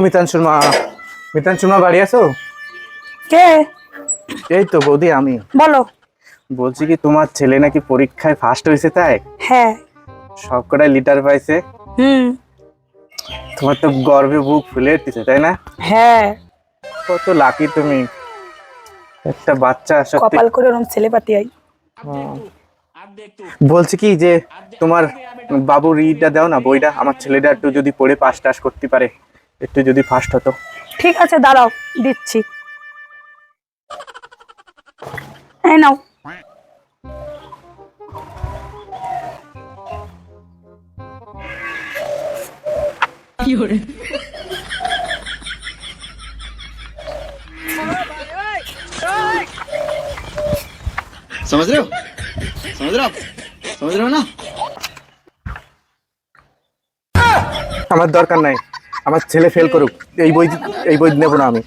মিতাংশুর মা, মিতাংশুর মা বাড়ি আছো? কে? এই তো বৌদি, আমি বলো। বলছি কি, তোমার ছেলে নাকি পরীক্ষায় ফার্স্ট হয়েছে, তাই? হ্যাঁ। সবকটাই লিটার পাইছে। হুম। তোমার তো গর্বে বুক ফুলে উঠতেছে, তাই না? হ্যাঁ, কত লাকি তুমি, একটা বাচ্চা সত্যি। কপাল করে ওরম ছেলে পাতি আই। বলছি কি যে, তোমার বাবুর ইটা দাও না, বইটা, আমার ছেলেটা একটু যদি পড়ে পাস টাস করতে পারে, একটু যদি ফার্স্ট হতো। ঠিক আছে, দাঁড়াও, দিচ্ছি। এই নাও। समझ रहे हो समझ रहे हो आप समझ रहे हो ना। আমার দরকার নাই, আমার ছেলে ফেল করুক, এই বই নেবো না আমি।